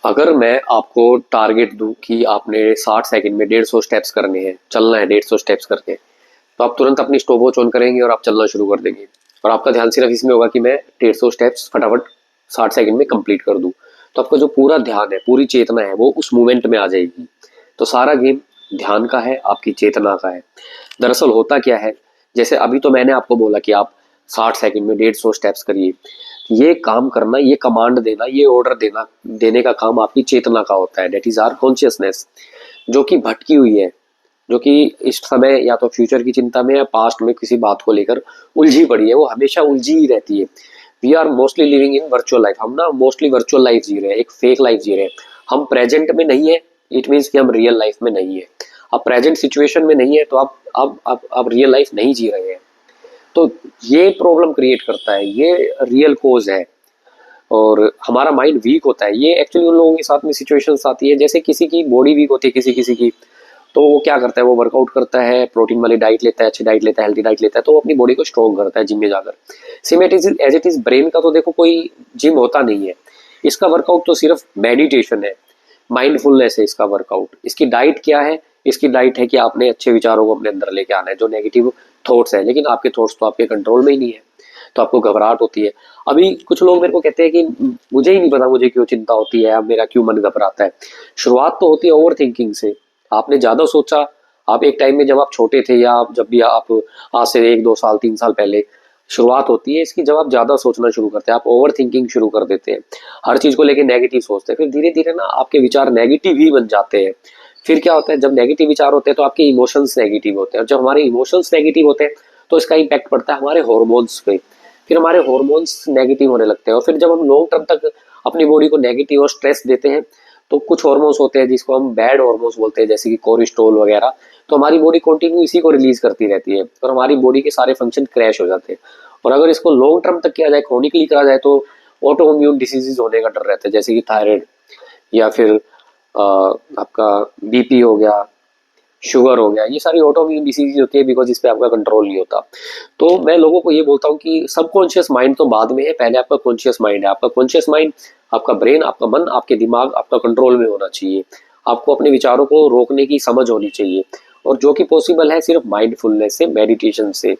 अगर मैं आपको टारगेट दूं कि आपने 60 सेकंड में 150 स्टेप्स करने हैं, चलना है 150 स्टेप्स करके, तो आप तुरंत अपनी स्टॉपवॉच ऑन करेंगे और आप चलना शुरू कर देंगे। और आपका ध्यान सिर्फ इसमें होगा कि मैं 150 स्टेप्स फटाफट 60 सेकंड में कंप्लीट कर दूं। तो आपका जो पूरा ध्यान है, पूरी चेतना है, वो उस मूवमेंट में आ जाएगी। तो सारा गेम ध्यान का है, आपकी चेतना का है। दरअसल होता क्या है, जैसे अभी तो मैंने आपको बोला कि आप 60 सेकंड में 150 स्टेप्स करिए। ये काम करना, ये कमांड देना, ये ऑर्डर देना, देने का काम आपकी चेतना का होता है। डेट इज आर कॉन्शियसनेस, जो कि भटकी हुई है, जो कि इस समय या तो फ्यूचर की चिंता में या पास्ट में किसी बात को लेकर उलझी पड़ी है। वो हमेशा उलझी ही रहती है। We are mostly living in virtual life. हम ना मोस्टली वर्चुअल लाइफ जी रहे हैं, एक फेक लाइफ जी रहे हैं। हम प्रेजेंट में नहीं है, इट मीन्स कि हम रियल लाइफ में नहीं है। आप प्रेजेंट सिचुएशन में नहीं है तो आप रियल लाइफ नहीं जी रहे हैं। तो ये प्रॉब्लम क्रिएट करता है, ये रियल कोज है। और हमारा माइंड वीक होता है। ये एक्चुअली उन लोगों के साथ में सिचुएशंस आती है, जैसे किसी की बॉडी वीक होती है, किसी किसी की, तो वो क्या करता है, वो वर्कआउट करता है, प्रोटीन वाली डाइट लेता है, अच्छी डाइट लेता है, हेल्दी डाइट लेता है, तो वो अपनी बॉडी को स्ट्रॉन्ग करता है जिम में जाकर। Same it is as it is brain का। तो देखो कोई जिम होता नहीं है, इसका वर्कआउट तो सिर्फ मेडिटेशन है, माइंडफुलनेस है इसका वर्कआउट। इसकी डाइट क्या है? इसकी डाइट है कि आपने अच्छे विचारों को अपने अंदर लेके आना है, जो नेगेटिव थॉट्स है। लेकिन आपके थॉट्स तो आपके कंट्रोल में ही नहीं है, तो आपको घबराहट होती है। अभी कुछ लोग मेरे को कहते हैं कि मुझे ही नहीं पता मुझे क्यों चिंता होती है, अब मेरा क्यों मन घबराता है। शुरुआत तो होती है ओवर थिंकिंग से। आपने ज्यादा सोचा। आप एक टाइम में जब आप छोटे थे, या आप जब भी आप आज से 1 2 साल 3 साल पहले, शुरुआत होती है इसकी जब आप ज्यादा सोचना शुरू करते हैं, आप ओवर थिंकिंग शुरू कर देते हैं, हर चीज को लेके नेगेटिव सोचते हैं। फिर धीरे धीरे ना आपके विचार नेगेटिव ही बन जाते हैं। फिर क्या होता है, जब नेगेटिव विचार होते हैं तो आपके इमोशंस नेगेटिव होते हैं, और जब हमारे इमोशंस नेगेटिव होते हैं तो इसका इम्पैक्ट पड़ता है हमारे हॉर्मोन्स पे। फिर हमारे हॉर्मोन्स नेगेटिव होने लगते हैं, और फिर जब हम लॉन्ग टर्म तक अपनी बॉडी को नेगेटिव और स्ट्रेस देते हैं, तो कुछ हॉर्मोन्स होते हैं जिसको हम बैड हॉर्मोन्स बोलते हैं, जैसे कि कोर्टिसोल वगैरह। तो हमारी बॉडी कंटिन्यू इसी को रिलीज करती रहती है, और हमारी बॉडी के सारे फंक्शन क्रैश हो जाते हैं। और अगर इसको लॉन्ग टर्म तक किया जाए, क्रोनिकली करा जाए, तो ऑटो इम्यून डिसीजेज होने का डर रहता है, जैसे कि थायराइड, या फिर आपका बीपी हो गया, शुगर हो गया। ये सारी ऑटोइम्यून डिसीज होती है, बिकॉज इस पे आपका कंट्रोल नहीं होता। तो मैं लोगों को ये बोलता हूँ कि सबकॉन्शियस माइंड तो बाद में है, पहले आपका कॉन्शियस माइंड है। आपका कॉन्शियस माइंड, आपका ब्रेन, आपका मन, आपके दिमाग आपका कंट्रोल में होना चाहिए। आपको अपने विचारों को रोकने की समझ होनी चाहिए, और जो कि पॉसिबल है सिर्फ माइंडफुलनेस से, मेडिटेशन से।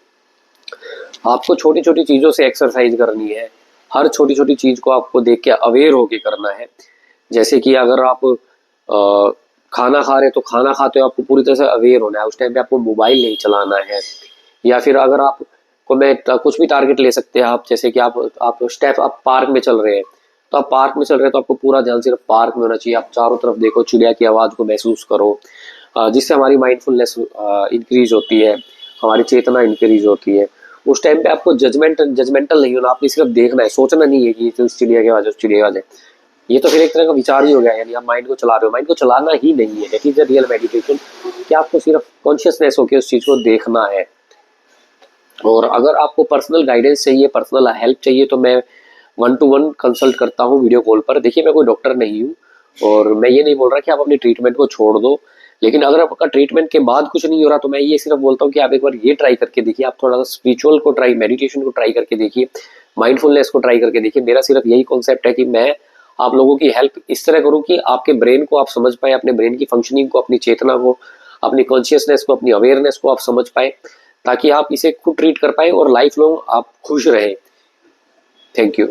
आपको छोटी छोटी चीजों से एक्सरसाइज करनी है। हर छोटी छोटी चीज को आपको देख के अवेयर होके करना है। जैसे कि अगर आप खाना खा रहे, तो खाना खाते हो आपको पूरी तरह से अवेयर होना है, उस टाइम पे आपको मोबाइल नहीं चलाना है। या फिर अगर आप को मैं कुछ भी टारगेट ले सकते हैं आप, जैसे कि आप पार्क में चल रहे हैं, तो आप पार्क में चल रहे हैं तो आपको पूरा ध्यान सिर्फ पार्क में होना चाहिए। आप चारों तरफ देखो, चिड़िया की आवाज को महसूस करो, जिससे हमारी माइंडफुलनेस इंक्रीज होती है, हमारी चेतना इंक्रीज होती है। उस टाइम पे आपको जजमेंटल नहीं होना, आपने सिर्फ देखना है, सोचना नहीं है कि उस चिड़िया की आवाज, उस चिड़िया की आवाज है। ये तो फिर एक तरह का विचार ही हो गया, यानी आप माइंड को चला रहे हो। माइंड को चलाना ही नहीं है, that is the real meditation, कि आपको सिर्फ कॉन्शियसनेस होकर उस चीज को देखना है। और अगर आपको पर्सनल गाइडेंस चाहिए, पर्सनल हेल्प चाहिए, तो मैं 1 to 1 कंसल्ट करता हूँ वीडियो कॉल पर। देखिए, मैं कोई डॉक्टर नहीं हूँ, और मैं ये नहीं बोल रहा कि आप अपनी ट्रीटमेंट को छोड़ दो। लेकिन अगर आपका ट्रीटमेंट के बाद कुछ नहीं हो रहा, तो मैं ये सिर्फ बोलता हूँ कि आप एक बार ये ट्राई करके देखिए। आप थोड़ा सा स्पिरिचुअल को ट्राई, मेडिटेशन को ट्राई करके देखिए, माइंडफुलनेस को ट्राई करके देखिए। मेरा सिर्फ यही कॉन्सेप्ट है कि मैं आप लोगों की हेल्प इस तरह करूँ कि आपके ब्रेन को आप समझ पाए, अपने ब्रेन की फंक्शनिंग को, अपनी चेतना को, अपनी कॉन्शियसनेस को, अपनी अवेयरनेस को आप समझ पाए, ताकि आप इसे खुद ट्रीट कर पाए और लाइफ लॉन्ग आप खुश रहे। Thank you.